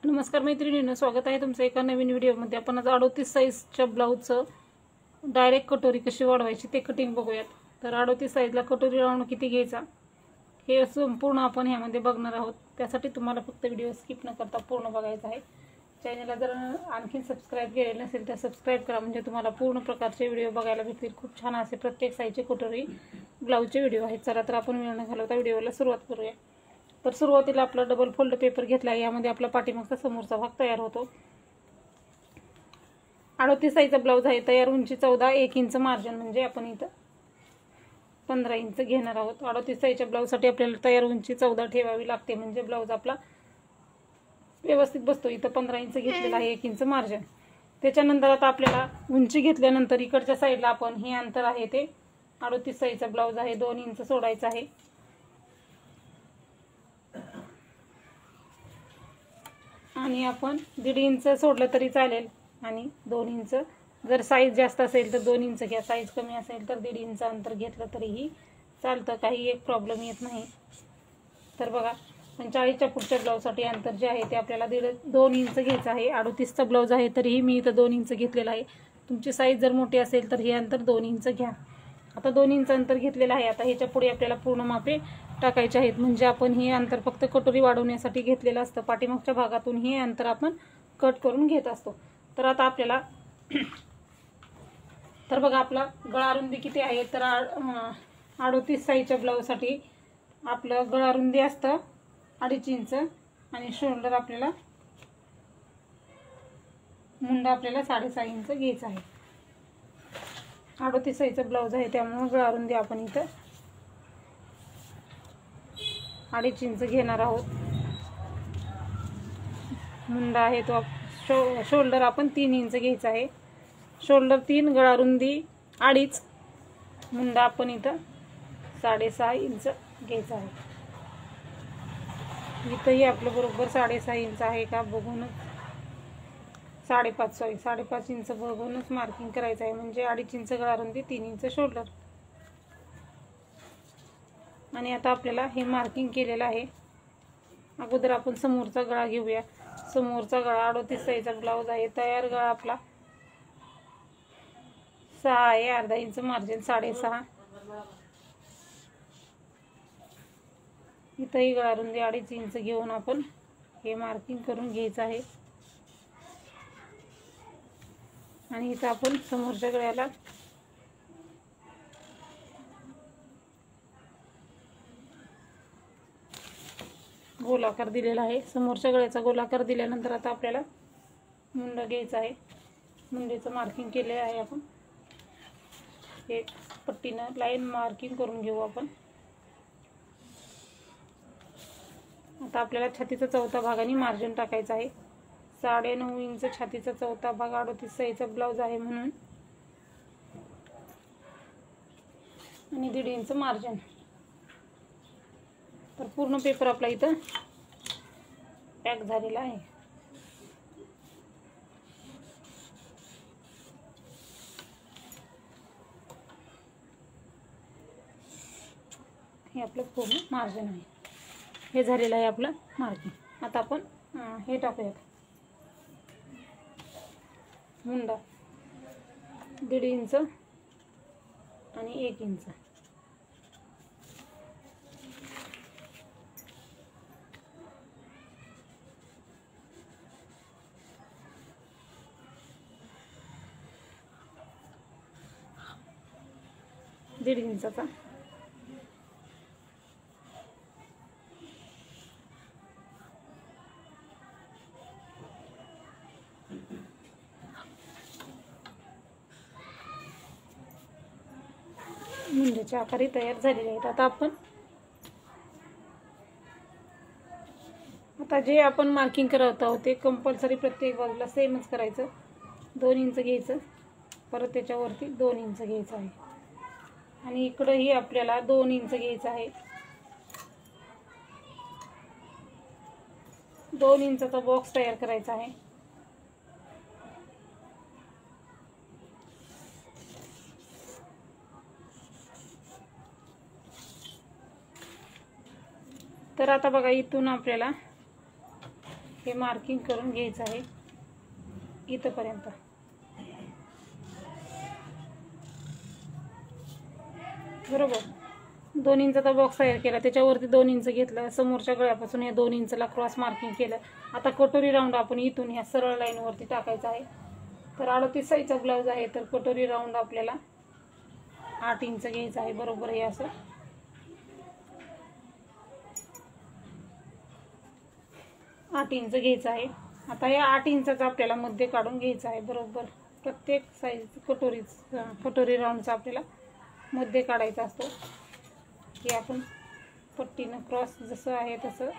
नमस्कार मैत्रिणींनो, स्वागत आहे तुमचं एका नवीन व्हिडिओमध्ये। आपण आज 38 साईजच्या ब्लाऊजचं डायरेक्ट कटोरी कशी वाढवायची ते कटिंग बघूयात। तर 38 साईजला कटोरी राऊंड किती घ्यायचा हे संपूर्ण आपण ह्यामध्ये बघणार आहोत। त्यासाठी तुम्हाला फक्त व्हिडिओ स्किप न करता पूर्ण बघायचा आहे। चॅनलला जर आणखी सबस्क्राइब केले नसेल तर सबस्क्राइब करा, म्हणजे तुम्हाला पूर्ण प्रकारचे व्हिडिओ बघायला भेटतील। खूप छान असे प्रत्येक साईजचे कटोरी ब्लाऊजचे व्हिडिओ आहेत। चला तर आपण वेळ न घालवता व्हिडिओला सुरुवात करूया। तर सुरुवातीला आपला डबल फोल्ड पेपर घेतला आहे, यामध्ये आपला पाठीमागचा समोरचा भाग तयार होतो। 38 साईजचा ब्लाऊज आहे। तयार उंची 14, 1 इंच मार्जिन, म्हणजे आपण इथं 15 इंच घेणार आहोत। 38 साईजच्या ब्लाऊजसाठी आपल्याला तयार उंची 14 ठेवावी लागते, म्हणजे ब्लाऊज आपला व्यवस्थित बसतो। इथं 15 इंच घेतलेला आहे, 1 इंच मार्जिन। त्याच्यानंतर आता आपल्याला उंची घेतल्यानंतर इकडच्या साईडला आपण हे अंतर आहे ते 38 साईजचा ब्लाऊज आहे 2 इंच सोडायचं आहे। आणि आपण 1.5 इंच सोडलं तरी चालेल, आणि 2 इंच जर साईज जास्त असेल तर 2 इंच घ्या, साईज कमी असेल तर 1.5 इंच अंतर घेतलं तरीही चालतं, काही एक प्रॉब्लेम येत नाही। तर बघा 45च्या पुढच्या ब्लाऊजसाठी अंतर जे आहे ते आपल्याला 2 इंच घ्यायचं आहे। 38चा ब्लाऊज आहे तरीही मी इथं 2 इंच घेतलेला आहे। तुमची साईज जर मोठी असेल तर हे अंतर 2 इंच घ्या। आता 2 इंच अंतर घेतलेलं आहे। आता ह्याच्या पुढे आपल्याला पूर्ण मापे टाकायचे आहेत, म्हणजे आपण हे अंतर फक्त कटोरी वाढवण्यासाठी घेतलेलं असतं। पाठीमागच्या भागातून हे अंतर आपण कट करून घेत असतो। तर आता आपल्याला तर बघा आपला गळा रुंदी किती आहे, तर 38 साईजच्या ब्लाऊजसाठी आपलं गळा रुंदी असतं 2.5 इंच, आणि शोल्डर आपल्याला मुंडा आपल्याला 6.5 इंच घ्यायचा आहे। 38 साईजचा ब्लाऊज आहे त्यामुळे गळा रुंदी आपण इथं 2.5 इंच घेणार आहोत। मुंडा आहे तो शोल्डर आपण 3 इंच घ्यायचा आहे। शोल्डर 3, गळा रुंदी 2.5, मुंडा आपण इथं 6.5 इंच घ्यायचा आहे। इथंही आपलं बरोबर 6.5 इंच आहे का बघूनच 5.5 इंच बघूनच मार्किंग करायचं आहे, म्हणजे 2.5 इंच गळा रुंदी, 3 इंच शोल्डर। आणि आता आपल्याला हे मार्किंग केलेलं आहे। अगोदर आपण समोरचा गळा घेऊया। समोरचा गळा 38 साईजचा ब्लाऊज आहे। तयार गळा आपला 6 आहे, अर्धा इंच मार्जिन 6.5। इथंही गळा रुंदी 2.5 इंच घेऊन आपण हे मार्किंग करून घ्यायचं आहे। आणि इथं आपण समोरच्या गळ्याला गोलाकार दिलेला आहे। समोरच्या गळ्याचा गोलाकार दिल्यानंतर आता आपल्याला मुंडा घ्यायचा आहे। मुंडेचं मार्किंग केले आहे आपण, एक पट्टीनं लाईन मार्किंग करून घेऊ आपण। आता आपल्याला छातीचा चौथा भाग आणि मार्जिन टाकायचा आहे। 9.5 इंच छातीचा चौथा भाग, 38 साईजचा ब्लाऊज आहे म्हणून, आणि 1.5 इंच मार्जिन। तर पूर्ण पेपर आपला इथं पॅक झालेला आहे। हे आपलं पूर्ण मार्जिन आहे, हे झालेलं आहे आपलं मार्किंग। आता आपण हे टाकूयात, मुंडा 1.5 इंच आणि 1 इंच। दीड इंचाचा मुंड्याच्या आकारी तयार झालेले आहेत। आता जे आपण मार्किंग करत आहोत ते कंपल्सरी प्रत्येक बाजूला सेमच करायचं। 2 इंच घ्यायचं, परत त्याच्यावरती 2 इंच घ्यायचं आहे, आणि इकडंही आपल्याला 2 इंच घ्यायचं आहे। 2 इंचाचा बॉक्स तयार करायचा आहे। तर आता बघा इथून आपल्याला हे मार्किंग करून घ्यायचं आहे इथपर्यंत. बरोबर. 2 इंचाचा बॉक्स तयार केला, त्याच्यावरती 2 इंच घेतलं, समोरच्या गळ्यापासून या 2 इंचला क्रॉस मार्किंग केलं. आता कटोरी राऊंड आपण इथून ह्या सरळ लाईनवरती टाकायचा आहे. तर 38 साईजचा ब्लाऊज आहे, तर कटोरी राऊंड आपल्याला 8 इंच घ्यायचं आहे. बरोबर हे असं 8 इंच घ्यायचं आहे. आता या 8 इंचाचा आपल्याला मध्य काढून घ्यायचं आहे. बरोबर प्रत्येक साईज कटोरी राऊंडचा आपल्याला मध्य काढायचा असतो. हे आपण पट्टीनं क्रॉस जसं आहे तसं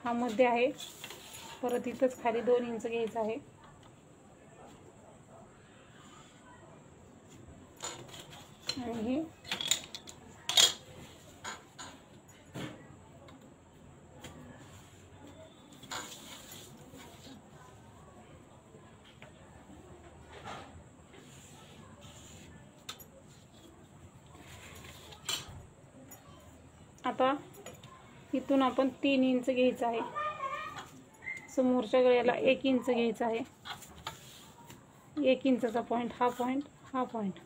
हा मध्य आहे. परत इथंच खाली 2 इंच घ्यायचं आहे. आणि हे आता इथून आपण 3 इंच घ्यायचं आहे. समोरच्या गळ्याला 1 इंच घ्यायचं आहे. 1 इंचाचा पॉईंट, हा पॉईंट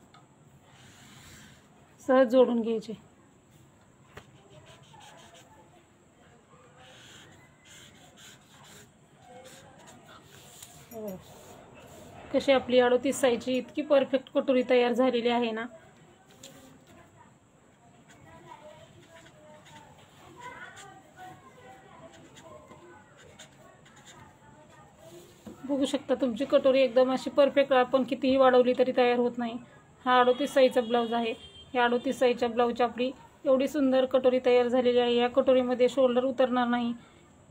सहज जोडून घ्यायचे. कशी आपली 38 साईजची इतकी परफेक्ट कटोरी तयार झालेली आहे ना. बघू शकता तुमची कटोरी एकदम अशी परफेक्ट, आपण कितीही वाढवली तरी तयार होत नाही. हा 38 साईजचा ब्लाऊज आहे. या 38 साईजच्या ब्लाऊजची आपली एवढी सुंदर कटोरी तयार झालेली आहे. या कटोरीमध्ये शोल्डर उतरणार नाही.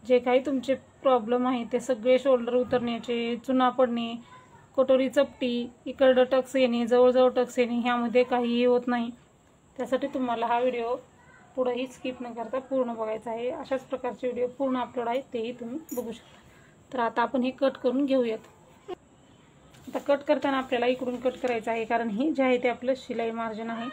जे काही तुमचे प्रॉब्लेम आहे ते सगळे शोल्डर उतरण्याचे, चुना पडणे, कटोरी चपटी, इकडं टक्स येणे, जवळजवळ टक्स येणे, ह्यामध्ये काहीही होत नाही. त्यासाठी तुम्हाला हा व्हिडिओ पुढेही स्किप न करता पूर्ण बघायचा आहे. अशाच प्रकारचे व्हिडिओ पूर्ण अपलोड आहेत, तेही तुम्ही बघू शकता. तर आता आपण हे कट करून घेऊयात. आता कट करताना आपल्याला इकडून कट करायचं आहे, कारण हे जे आहे ते आपलं शिलाई मार्जिन आहे.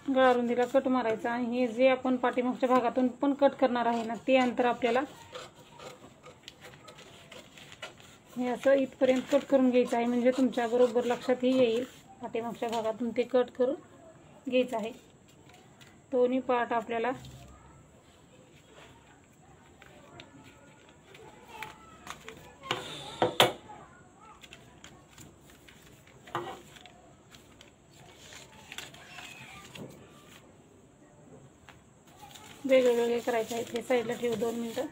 गळा रुंदीला कट मारायचा आणि हे जे आपण पाठीमागच्या भागातून पण कट करणार आहे ना, ते अंतर आपल्याला हे असं इथपर्यंत कट करून घ्यायचं आहे. म्हणजे तुमच्या बरोबर लक्षातही येईल. पाठीमागच्या भागातून ते कट करून घ्यायचं आहे. दोन्ही पार्ट आपल्याला वेगळे करायचे आहेत. हे साईडला ठेवू 2 मिनिटं.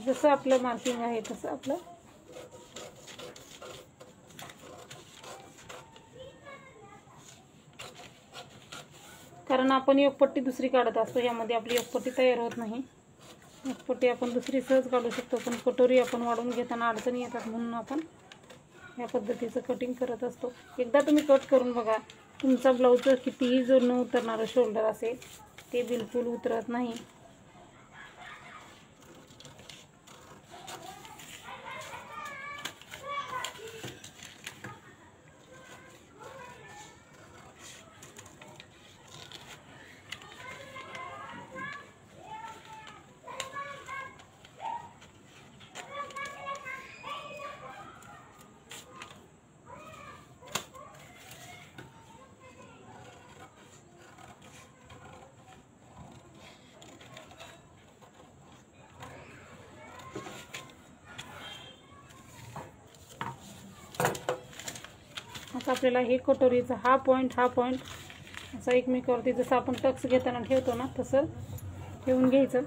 जसं आपलं मार्किंग आहे तसं आपलं कारण आपण एक पट्टी दुसरी काढत असतो, यामध्ये आपली एक पट्टी तयार होत नाही. एक पट्टी आपण दुसरी सहज काढू शकतो, पण कटोरी आपण वाढवून घेताना अडचणी येतात, म्हणून आपण या पद्धतीचं कटिंग करत असतो. एकदा तुम्ही कट करून बघा. तुमचा ब्लाऊजचं कितीही जर न उतरणारं शोल्डर असेल ते बिलकुल उतरत नाही. आता आपल्याला हे कटोरीचा हा पॉईंट असा एकमेकावरती जसं आपण टक्स घेताना ठेवतो ना, तसं ठेवून घ्यायचं.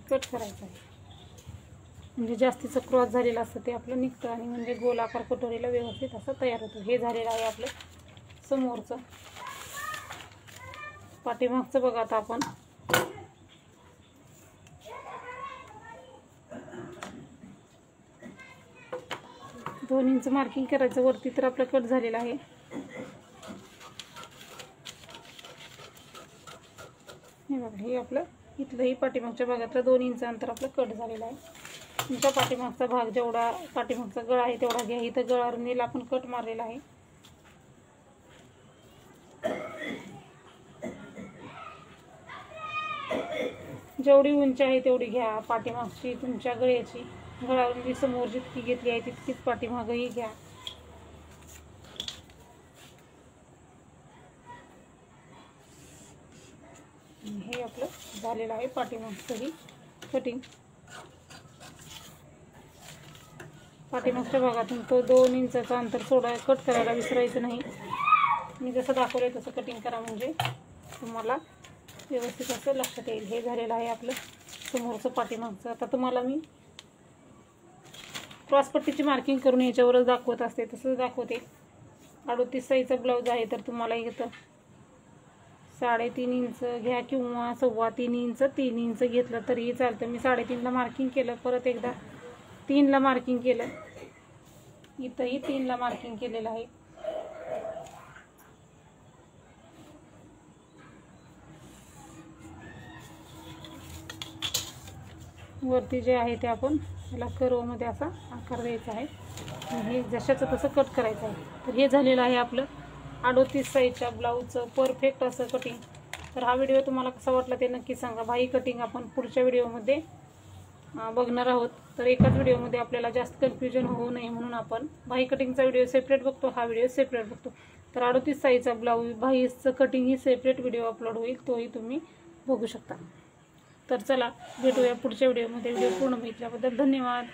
कट करायचं आहे. म्हणजे जास्तीचं क्रॉस झालेलं असतं ते आपलं निघतं आणि म्हणजे गोलाकार कटोरीला व्यवस्थित असं तयार होतं. हे झालेलं आहे आपलं समोरचं. पाठीमागचं बघा आता आपण 2 इंच मार्किंग करायचं वरती, तर आपलं कट झालेलं आहे. हे बघा, हे आपलं इथलंही पाठीमागच्या भागातलं 2 इंच अंतर आपलं कट झालेलं आहे. तुमच्या पाठीमागचा भाग जेवढा पाठीमागचा गळा आहे तेवढा घ्या. इथं गळारुंदीला आपण कट मारलेला आहे. जेवढी उंची आहे तेवढी घ्या पाठीमागची. तुमच्या गळ्याची गळारुंदी समोर जितकी घेतली आहे तितकीच पाठीमागही घ्या. हे आपलं झालेलं आहे पाठीमागचंही कटिंग. पाठीमागच्या भागातून तो 2 इंचाचा अंतर कट करायला विसरायचं नाही. मी जसं दाखवलंय तसं कटिंग करा, म्हणजे तुम्हाला व्यवस्थित असं लक्षात येईल. हे झालेलं आहे आपलं समोरचं पाठीमागचं. आता तुम्हाला मी क्रॉसपट्टीची मार्किंग करून याच्यावरच दाखवत असते, तसंच दाखवते. 38 साईजचा ब्लाऊज आहे तर तुम्हाला इथं 3.5 इंच घ्या किंवा 3.25 इंच, 3 इंच घेतलं तरीही चालतं. मी 3.5ला मार्किंग केलं, परत एकदा 3ला मार्किंग केलं. इथंही 3ला मार्किंग केलेलं आहे. वरती जे आहे ते आपण याला कर्वमध्ये असा आकार द्यायचा आहे. हे जशाचं तसं कट करायचं आहे. तर हे झालेलं आहे आपलं 38 साईजच्या ब्लाऊजचं परफेक्ट असं कटिंग. तर हा व्हिडिओ तुम्हाला कसा वाटला ते नक्की सांगा. भाई कटिंग आपण पुढच्या व्हिडिओमध्ये बघणार आहोत. तर एकाच व्हिडिओमध्ये आपल्याला जास्त कन्फ्युजन होऊ नये म्हणून आपण भाई कटिंगचा व्हिडिओ सेपरेट बघतो, हा व्हिडिओ सेपरेट बघतो. तर 38 साईजचा ब्लाऊज भाईचं कटिंग ही सेपरेट व्हिडिओ अपलोड होईल, तोही तुम्ही बघू शकता. तर चला भेटूया पुढच्या व्हिडिओमध्ये. व्हिडिओ पूर्ण बघितल्याबद्दल धन्यवाद.